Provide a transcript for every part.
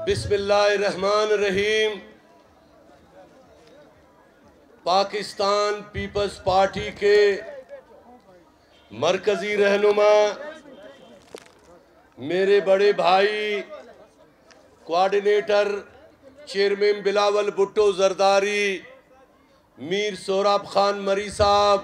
बिस्मिल्लाहिर्रहमानिर्रहीम। Pakistan peoples party के मरकजी रहनुमा मेरे बड़े भाई कोऑर्डिनेटर चेयरमैन बिलावल भुट्टो जरदारी, मीर सोहराब खान मरी साहब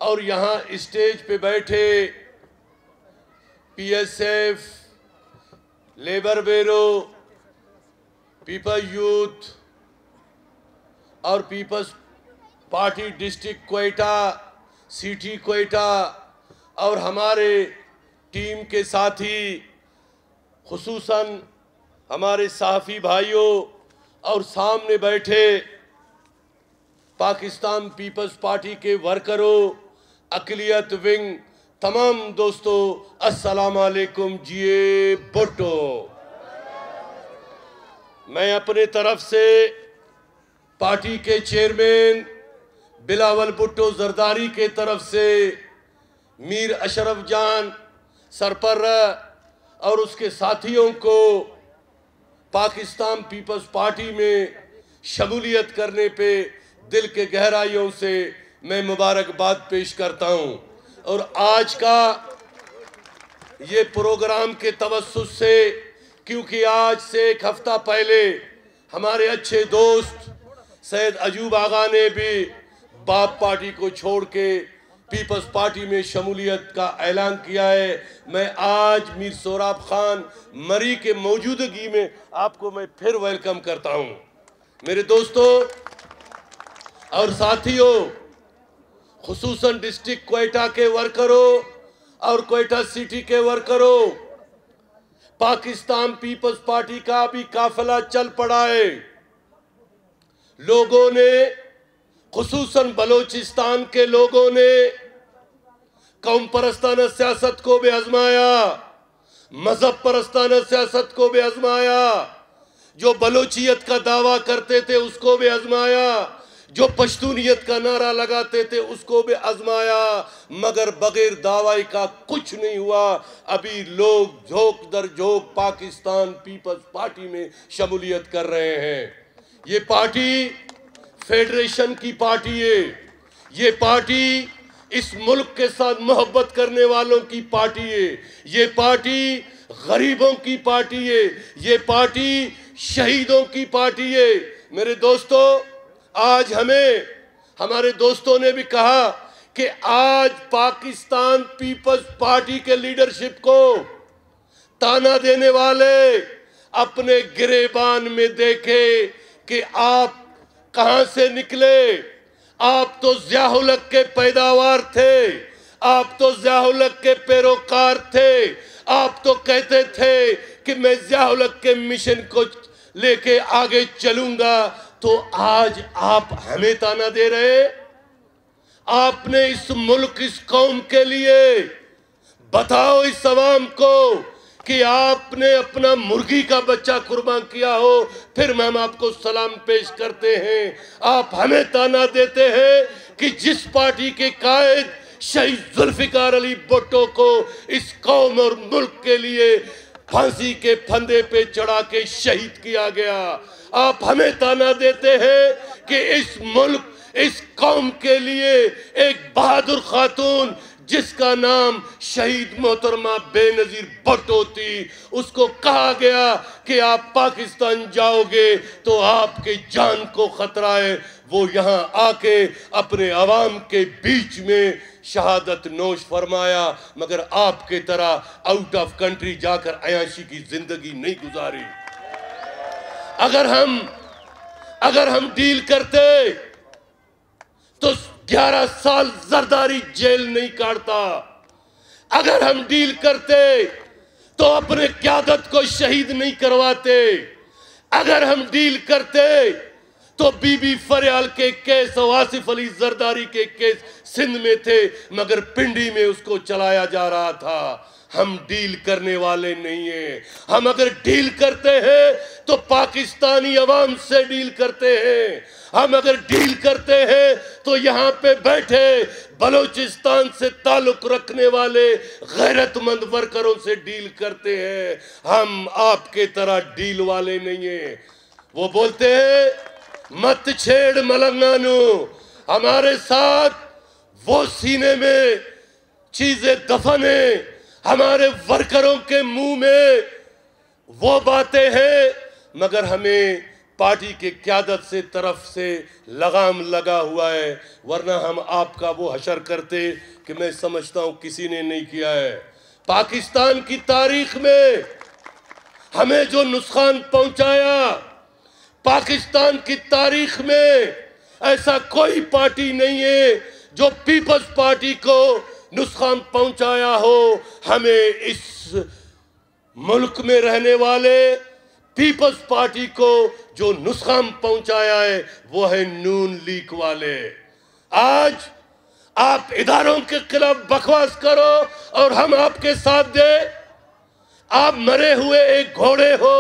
और यहाँ स्टेज पे बैठे PSF, labour bureau, peoples youth और peoples party district Quetta, city Quetta और हमारे टीम के साथी, खुसूसन हमारे सहाफ़ी भाइयों और सामने बैठे पाकिस्तान पीपल्स पार्टी के वर्करों, अक़लियत विंग, तमाम दोस्तों, अस्सलाम वालेकुम। जिए भुट्टो। मैं अपने तरफ से पार्टी के चेयरमैन बिलावल भुट्टो जरदारी के तरफ से मीर अशरफ जान सरपर्रा और उसके साथियों को पाकिस्तान पीपल्स पार्टी में शमूलियत करने पे दिल के गहराइयों से मैं मुबारकबाद पेश करता हूं। और आज का ये प्रोग्राम के तवस्सुस से, क्योंकि आज से एक हफ्ता पहले हमारे अच्छे दोस्त सैयद अजूब आगा ने भी बाप पार्टी को छोड़ के पीपल्स पार्टी में शमूलियत का ऐलान किया है। मैं आज मीर सोहराब खान मरी के मौजूदगी में आपको मैं फिर वेलकम करता हूं। मेरे दोस्तों और साथियों, खुसूसन डिस्ट्रिक्ट क्वेटा के वर्करों और क्वेटा सिटी के वर्करों, पाकिस्तान पीपल्स पार्टी का भी काफिला चल पड़ा है। लोगों ने, खुसूसन बलोचिस्तान के लोगों ने कौम परस्ताना सियासत को भी आजमाया, मजहब परस्ताना सियासत को भी आजमाया, जो बलोचियत का दावा करते थे उसको भी आजमाया, जो पश्तूनियत का नारा लगाते थे उसको भी आजमाया, मगर बगैर दावाई का कुछ नहीं हुआ। अभी लोग झोंक दर झोंक पाकिस्तान पीपल्स पार्टी में शमूलियत कर रहे हैं। ये पार्टी फेडरेशन की पार्टी है। ये पार्टी इस मुल्क के साथ मोहब्बत करने वालों की पार्टी है। ये पार्टी गरीबों की पार्टी है। ये पार्टी शहीदों की पार्टी है। मेरे दोस्तों, आज हमें हमारे दोस्तों ने भी कहा कि आज पाकिस्तान पीपल्स पार्टी के लीडरशिप को ताना देने वाले अपने गिरेबान में देखे कि आप कहां से निकले। आप तो ज़िया-उल हक के पैदावार थे, आप तो ज़िया-उल हक के पैरोकार थे। आप तो कहते थे कि मैं ज़िया-उल हक के मिशन को लेके आगे चलूंगा, तो आज आप हमें ताना दे रहे। आपने इस मुल्क, इस कौम के लिए बताओ इस अवाम को कि आपने अपना मुर्गी का बच्चा कुर्बान किया हो, फिर हम आपको सलाम पेश करते हैं। आप हमें ताना देते हैं कि जिस पार्टी के कायद शहीद जुल्फिकार अली भुट्टो को इस कौम और मुल्क के लिए फांसी के फंदे पे चढ़ा के शहीद किया गया। आप हमें ताना देते हैं कि इस मुल्क, इस कौम के लिए एक बहादुर खातून जिसका नाम शहीद मोहतरमा बेनजीर भुट्टो थी, उसको कहा गया कि आप पाकिस्तान जाओगे तो आपके जान को खतरा है। वो यहाँ आके अपने अवाम के बीच में शहादत नोश फरमाया, मगर आपके तरह आउट ऑफ कंट्री जाकर अयाशी की जिंदगी नहीं गुजारी। अगर हम डील करते तो 11 साल जरदारी जेल नहीं काटता। अगर हम डील करते तो अपने क़यादत को शहीद नहीं करवाते। अगर हम डील करते तो बीबी फरियाल के केस, आसिफ अली जरदारी के केस सिंध में थे, मगर पिंडी में उसको चलाया जा रहा था। हम डील करने वाले नहीं हैं। हम अगर डील करते हैं तो पाकिस्तानी अवाम से डील करते हैं। हम अगर डील करते हैं तो यहाँ पे बैठे बलूचिस्तान से ताल्लुक रखने वाले गैरतमंद वर्करों से डील करते हैं। हम आपके तरह डील वाले नहीं हैं। वो बोलते हैं मत छेड़ मलंगानू, हमारे साथ वो सीने में चीजें दफन है, हमारे वर्करों के मुंह में वो बातें हैं, मगर हमें पार्टी के क़यादत से तरफ से लगाम लगा हुआ है, वरना हम आपका वो हशर करते कि मैं समझता हूं किसी ने नहीं किया है। पाकिस्तान की तारीख में हमें जो नुकसान पहुंचाया, पाकिस्तान की तारीख में ऐसा कोई पार्टी नहीं है जो पीपल्स पार्टी को नुकसान पहुंचाया हो। हमें इस मुल्क में रहने वाले पीपल्स पार्टी को जो नुकसान पहुंचाया है वो है नून लीग वाले। आज आप इदारों के खिलाफ बकवास करो और हम आपके साथ दे। आप मरे हुए एक घोड़े हो।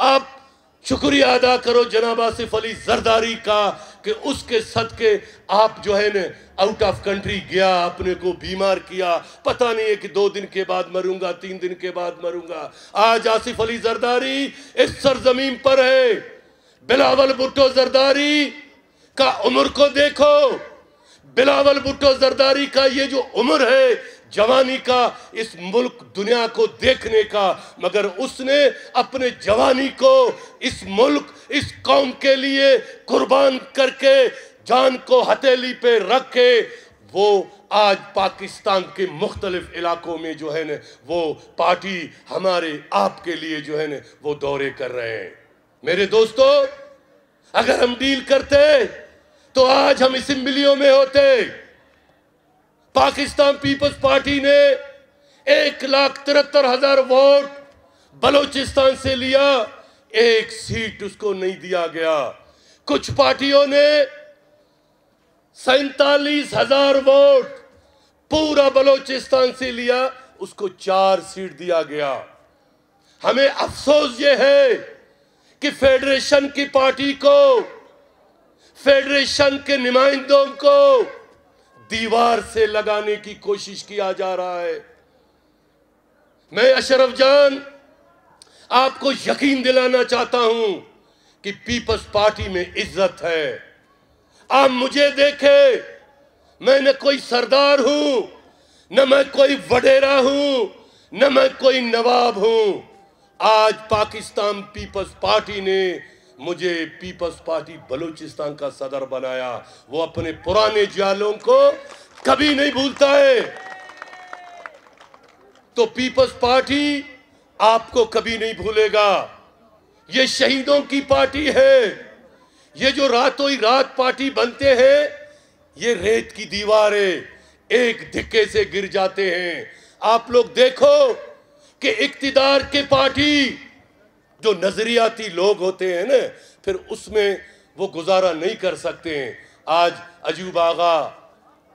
आप शुक्रिया अदा करो जनाब आसिफ अली जरदारी का कि उसके सदके आप जो है न आउट ऑफ कंट्री गया, अपने को बीमार किया। पता नहीं है कि 2 दिन के बाद मरूंगा, 3 दिन के बाद मरूंगा। आज आसिफ अली जरदारी इस सरजमीन पर है। बिलावल भुट्टो जरदारी का उम्र को देखो। बिलावल भुट्टो जरदारी का ये जो उम्र है जवानी का, इस मुल्क दुनिया को देखने का, मगर उसने अपने जवानी को इस मुल्क, इस कौम के लिए कुर्बान करके, जान को हथेली पे रख के वो आज पाकिस्तान के मुख्तलिफ इलाकों में जो है न वो पार्टी हमारे आपके लिए जो है न वो दौरे कर रहे हैं। मेरे दोस्तों, अगर हम डील करते तो आज हम असेंबलियों में होते। पाकिस्तान पीपल्स पार्टी ने 1,73,000 वोट बलूचिस्तान से लिया, 1 सीट उसको नहीं दिया गया। कुछ पार्टियों ने 47,000 वोट पूरा बलूचिस्तान से लिया, उसको 4 सीट दिया गया। हमें अफसोस ये है कि फेडरेशन की पार्टी को, फेडरेशन के नुमाइंदों को दीवार से लगाने की कोशिश किया जा रहा है। मैं अशरफ जान आपको यकीन दिलाना चाहता हूं कि पीपल्स पार्टी में इज्जत है। आप मुझे देखें, मैं न कोई सरदार हूं, न मैं कोई वडेरा हूं, न मैं कोई नवाब हूं। आज पाकिस्तान पीपल्स पार्टी ने मुझे पीपल्स पार्टी बलूचिस्तान का सदर बनाया। वो अपने पुराने जालों को कभी नहीं भूलता है। तो पीपल्स पार्टी आपको कभी नहीं भूलेगा। ये शहीदों की पार्टी है। ये जो रातों ही रात पार्टी बनते हैं, ये रेत की दीवार है, एक धक्के से गिर जाते हैं। आप लोग देखो कि इक्तिदार के पार्टी जो नजरियाती लोग होते हैं ना, फिर उसमें वो गुजारा नहीं कर सकते हैं। आज अजूब आगा,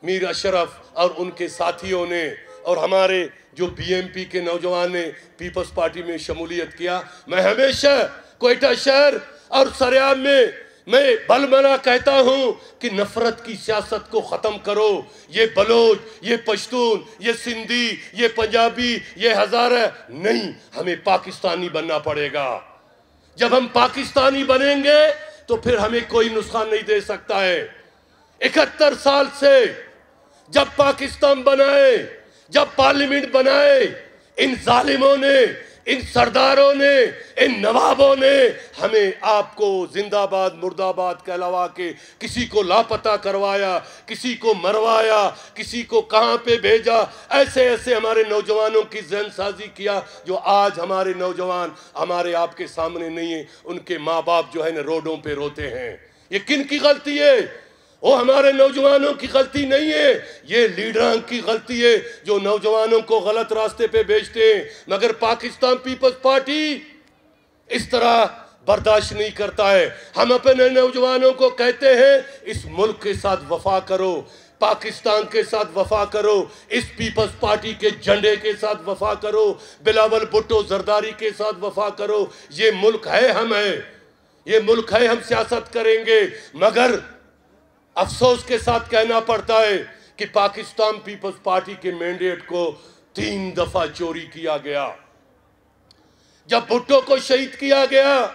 मीर अशरफ और उनके साथियों ने और हमारे जो बीएमपी के नौजवान ने पीपल्स पार्टी में शमूलियत किया। मैं हमेशा क्वेटा शहर और सरेआम में मैं बलमना कहता हूं कि नफरत की सियासत को ख़त्म करो। ये बलोच, ये पश्तून, ये सिंधी, ये पंजाबी, ये हज़ारा नहीं, हमें पाकिस्तानी बनना पड़ेगा। जब हम पाकिस्तानी बनेंगे तो फिर हमें कोई नुकसान नहीं दे सकता है। 71 साल से जब पाकिस्तान बनाए, जब पार्लियामेंट बनाए, इन जालिमों ने, इन सरदारों ने, इन नवाबों ने हमें आपको जिंदाबाद मुर्दाबाद कहलवा के किसी को लापता करवाया, किसी को मरवाया, किसी को कहां पे भेजा। ऐसे ऐसे हमारे नौजवानों की जहनसाजी किया जो आज हमारे नौजवान हमारे आपके सामने नहीं है। उनके माँ बाप जो है ना रोडों पे रोते हैं। ये किन की गलती है? वो हमारे नौजवानों की गलती नहीं है, ये लीडरां की गलती है जो नौजवानों को गलत रास्ते पे भेजते हैं। मगर पाकिस्तान पीपल्स पार्टी इस तरह बर्दाश्त नहीं करता है। हम अपने नौजवानों को कहते हैं इस मुल्क के साथ वफा करो। पाकिस्तान के साथ वफा करो, इस पीपल्स पार्टी के झंडे के साथ वफा करो, बिलावल भुट्टो जरदारी के साथ वफा करो। ये मुल्क है, हम है, ये मुल्क है, हम सियासत करेंगे। मगर अफसोस के साथ कहना पड़ता है कि पाकिस्तान पीपल्स पार्टी के मैंडेट को 3 दफा चोरी किया गया। जब भुट्टो को शहीद किया गया,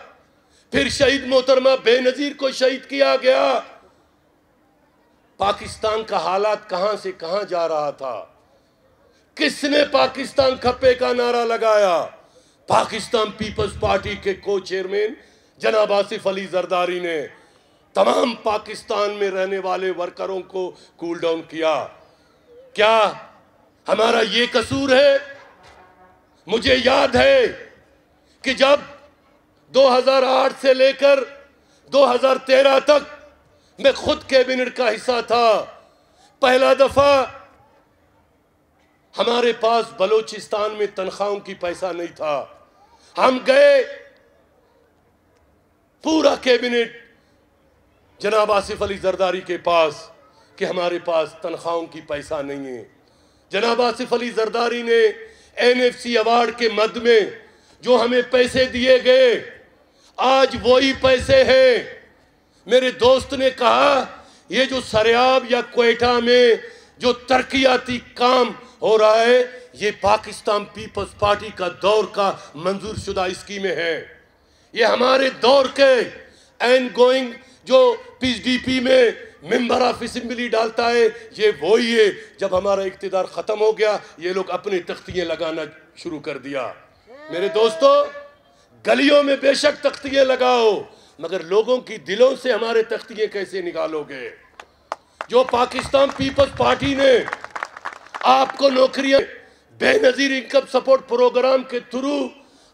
फिर शहीद मोहतरमा बेनजीर को शहीद किया गया। पाकिस्तान का हालात कहां से कहां जा रहा था? किसने पाकिस्तान खप्पे का नारा लगाया? पाकिस्तान पीपल्स पार्टी के को चेयरमैन जनाब आसिफ अली जरदारी ने तमाम पाकिस्तान में रहने वाले वर्करों को कूल डाउन किया। क्या हमारा ये कसूर है? मुझे याद है कि जब 2008 से लेकर 2013 तक मैं खुद कैबिनेट का हिस्सा था, पहला दफा हमारे पास बलूचिस्तान में तनख्वाहों की पैसा नहीं था। हम गए, पूरा कैबिनेट जनाब आसिफ अली जरदारी के पास कि हमारे पास तनख्वाहों की पैसा नहीं है। जनाब आसिफ अली जरदारी ने NFC अवार्ड के मद में जो हमें पैसे दिए गए, आज वही पैसे हैं। मेरे दोस्त ने कहा ये जो सरियाब या क्वेटा में जो तरक्याती काम हो रहा है, ये पाकिस्तान पीपल्स पार्टी का दौर का मंजूर शुदा स्कीमें है। ये हमारे दौर के एंड गोइंग जो PDP में मेंबर ऑफ असेंबली डालता है, ये वही है। जब हमारा इख्तिदार खत्म हो गया, ये लोग अपने तख्तियां लगाना शुरू कर दिया। मेरे दोस्तों, गलियों में बेशक तख्तियां लगाओ, मगर लोगों की दिलों से हमारे तख्तियां कैसे निकालोगे? जो पाकिस्तान पीपल्स पार्टी ने आपको नौकरियां बेनजीर इनकम सपोर्ट प्रोग्राम के थ्रू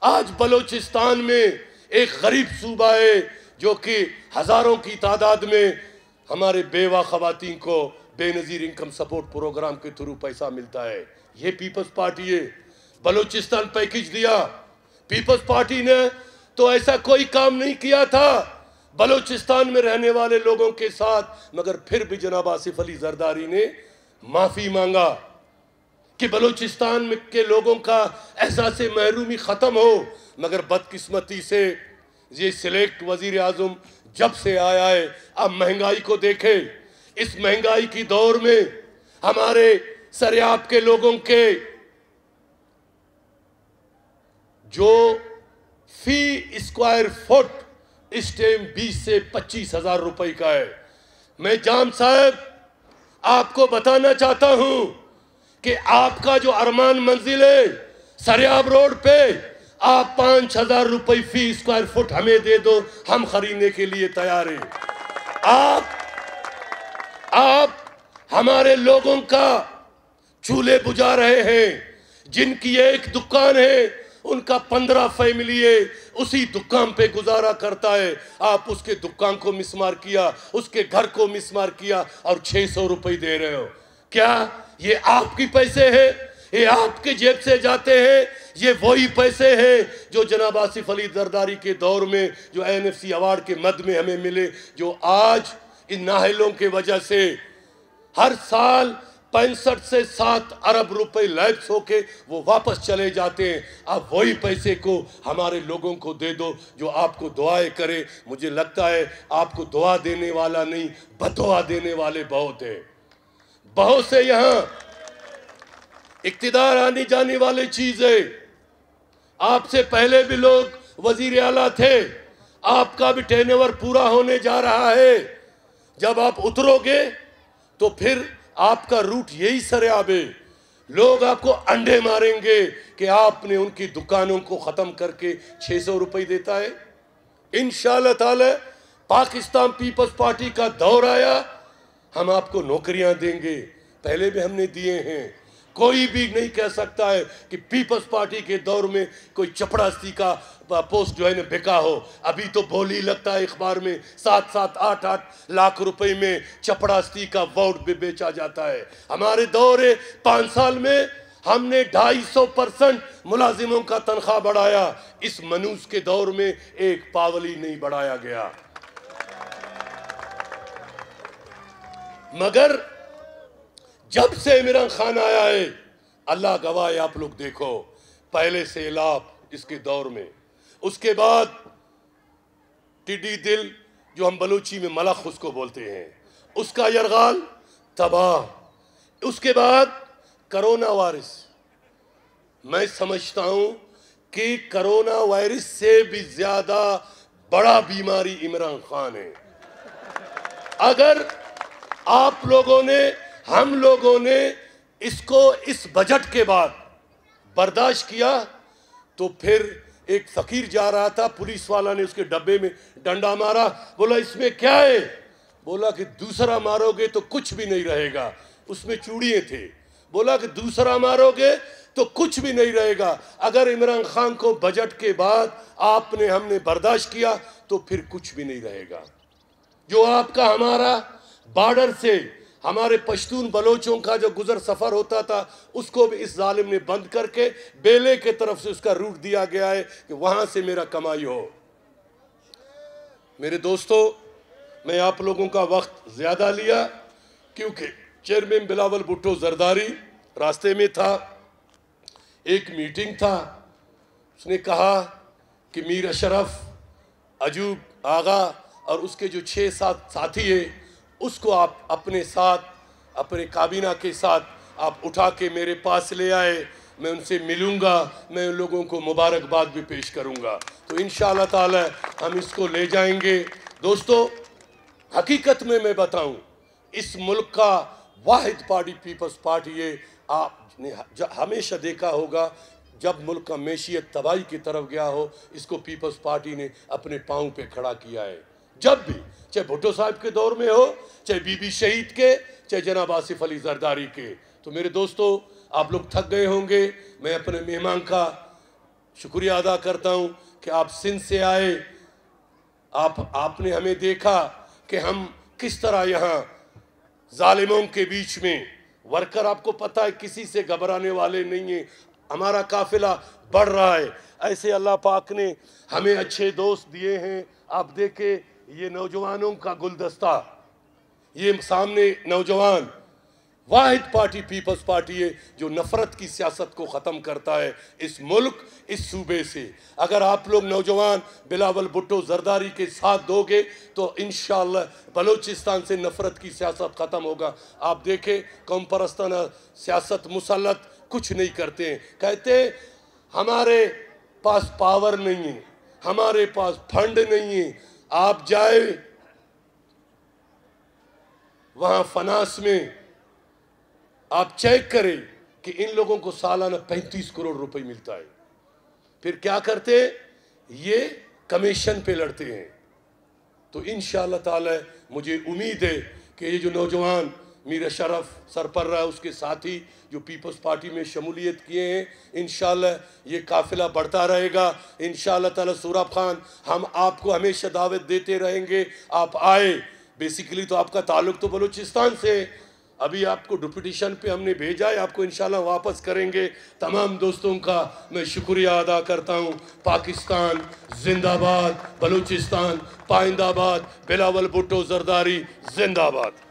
आज बलूचिस्तान में एक गरीब सूबा है जो कि हजारों की तादाद में हमारे बेवा खवातीन को बेनजीर इनकम सपोर्ट प्रोग्राम के थ्रू पैसा मिलता है। ये पीपल्स पार्टी है। बलूचिस्तान पैकेज दिया, पीपल्स पार्टी ने तो ऐसा कोई काम नहीं किया था बलूचिस्तान में रहने वाले लोगों के साथ। मगर फिर भी जनाब आसिफ अली जरदारी ने माफी मांगा कि बलूचिस्तान में के लोगों का एहसास महरूमी खत्म हो। मगर बदकिस्मती से ये सिलेक्ट वजीर आजम जब से आया है, अब महंगाई को देखे। इस महंगाई की दौर में हमारे सरियाब के लोगों के जो फी स्क्वायर फुट इस टाइम 20 से 25 हजार रुपए का है। मैं जाम साहब आपको बताना चाहता हूं कि आपका जो अरमान मंजिल है सरियाब रोड पे, आप 5,000 रुपए फी स्क्वायर फुट हमें दे दो, हम खरीदने के लिए तैयार हैं। आप हमारे लोगों का चूल्हे बुझा रहे हैं। जिनकी एक दुकान है, उनका 15 फैमिली है, उसी दुकान पे गुजारा करता है। आप उसके दुकान को मिसमार किया, उसके घर को मिसमार किया और 600 रुपए दे रहे हो। क्या ये आपकी पैसे हैं? ये आपके जेब से जाते हैं? ये वही पैसे हैं जो जनाब आसिफ अली जरदारी के दौर में जो NFC अवार्ड के मद में हमें मिले, जो आज इन नाहलों के वजह से हर साल 65 से 7 अरब रुपए लैप्स होके वो वापस चले जाते हैं। आप वही पैसे को हमारे लोगों को दे दो जो आपको दुआएं करे। मुझे लगता है आपको दुआ देने वाला नहीं, बदुआ देने वाले बहुत है। बहुत से यहाँ इक्तिदार आने जाने वाली चीज है। आपसे पहले भी लोग वजीर आला थे, आपका भी टेनओवर पूरा होने जा रहा है। जब आप उतरोगे तो फिर आपका रूट यही सरियाब है। लोग आपको अंडे मारेंगे कि आपने उनकी दुकानों को ख़त्म करके 600 रुपए देता है। इंशाअल्लाह ताला पाकिस्तान पीपल्स पार्टी का दौर आया, हम आपको नौकरियां देंगे। पहले भी हमने दिए हैं। कोई भी नहीं कह सकता है कि पीपल्स पार्टी के दौर में कोई चपड़ासी का पोस्ट जो है ना बिका हो। अभी तो बोली लगता है अखबार में 7-7, 8-8 लाख रुपए में चपड़ासी का वोट भी बेचा जाता है। हमारे दौर 5 साल में हमने 250% मुलाजिमों का तनख्वाह बढ़ाया। इस मनूस के दौर में एक पावली नहीं बढ़ाया गया। मगर जब से इमरान खान आया है, अल्लाह गवाह है, आप लोग देखो, पहले से लाभ इसके दौर में, उसके बाद टिड्डी दिल जो हम बलूची में मलख उसको बोलते हैं, उसका यरगाल तबाह, उसके बाद कोरोना वायरस। मैं समझता हूं कि कोरोना वायरस से भी ज्यादा बड़ा बीमारी इमरान खान है। अगर आप लोगों ने, हम लोगों ने इसको इस बजट के बाद बर्दाश्त किया, तो फिर एक फकीर जा रहा था, पुलिस वाला ने उसके डब्बे में डंडा मारा, बोला इसमें क्या है? बोला कि दूसरा मारोगे तो कुछ भी नहीं रहेगा। उसमें चूड़िए थे। बोला कि दूसरा मारोगे तो कुछ भी नहीं रहेगा। अगर इमरान खान को बजट के बाद आपने, हमने बर्दाश्त किया तो फिर कुछ भी नहीं रहेगा। जो आपका हमारा बॉर्डर से हमारे पश्तून बलोचों का जो गुजर सफर होता था, उसको भी इस जालिम ने बंद करके बेले के तरफ से उसका रूट दिया गया है कि वहां से मेरा कमाई हो। मेरे दोस्तों, मैं आप लोगों का वक्त ज्यादा लिया क्योंकि चेयरमैन बिलावल भुट्टो जरदारी रास्ते में था, एक मीटिंग था, उसने कहा कि मीर अशरफ, अजूब आगा और उसके जो 6-7 साथी है, उसको आप अपने साथ, अपने काबीना के साथ आप उठा के मेरे पास ले आए। मैं उनसे मिलूंगा, मैं उन लोगों को मुबारकबाद भी पेश करूंगा। तो इंशाअल्लाह ताला हम इसको ले जाएंगे। दोस्तों, हकीकत में मैं बताऊं, इस मुल्क का वाहिद पार्टी पीपल्स पार्टी है। आपने हमेशा देखा होगा, जब मुल्क का मैशियत तबाही की तरफ गया हो, इसको पीपल्स पार्टी ने अपने पाँव पे खड़ा किया है। जब भी, चाहे भुट्टो साहब के दौर में हो, चाहे बीबी शहीद के, चाहे जनाब आसिफ अली जरदारी के। तो मेरे दोस्तों, आप लोग थक गए होंगे। मैं अपने मेहमान का शुक्रिया अदा करता हूं कि आप सिंध से आए। आपने हमें देखा कि हम किस तरह यहाँ जालिमों के बीच में, वर्कर आपको पता है किसी से घबराने वाले नहीं है। हमारा काफिला बढ़ रहा है। ऐसे अल्लाह पाक ने हमें अच्छे दोस्त दिए हैं। आप देखें, ये नौजवानों का गुलदस्ता, ये सामने नौजवान, वाहिद पार्टी पीपल्स पार्टी है जो नफरत की सियासत को ख़त्म करता है इस मुल्क, इस सूबे से। अगर आप लोग नौजवान बिलावल भुट्टो जरदारी के साथ दोगे तो इंशाअल्लाह बलूचिस्तान से नफरत की सियासत ख़त्म होगा। आप देखें, कौम परस्ताना सियासत मुसल्लत कुछ नहीं करते हैं। कहते हैं हमारे पास पावर नहीं है, हमारे पास फंड नहीं है। आप जाए वहाँ फनास में, आप चेक करें कि इन लोगों को सालाना 35 करोड़ रुपए मिलता है। फिर क्या करते हैं? ये कमीशन पे लड़ते हैं। तो इंशाअल्लाह ताला मुझे उम्मीद है कि ये जो नौजवान मीर अशरफ सरपर्रा, उसके साथी जो पीपल्स पार्टी में शमूलियत किए हैं, इंशाअल्लाह ये काफिला बढ़ता रहेगा। इंशाअल्लाह ताला सूरब खान, हम आपको हमेशा दावत देते रहेंगे, आप आए। बेसिकली तो आपका ताल्लुक तो बलूचिस्तान से, अभी आपको डिप्यूटेशन पे हमने भेजा है, आपको इंशाल्लाह वापस करेंगे। तमाम दोस्तों का मैं शुक्रिया अदा करता हूँ। पाकिस्तान जिंदाबाद, बलूचिस्तान पाइंदाबाद, बिलावल भुट्टो जरदारी जिंदाबाद।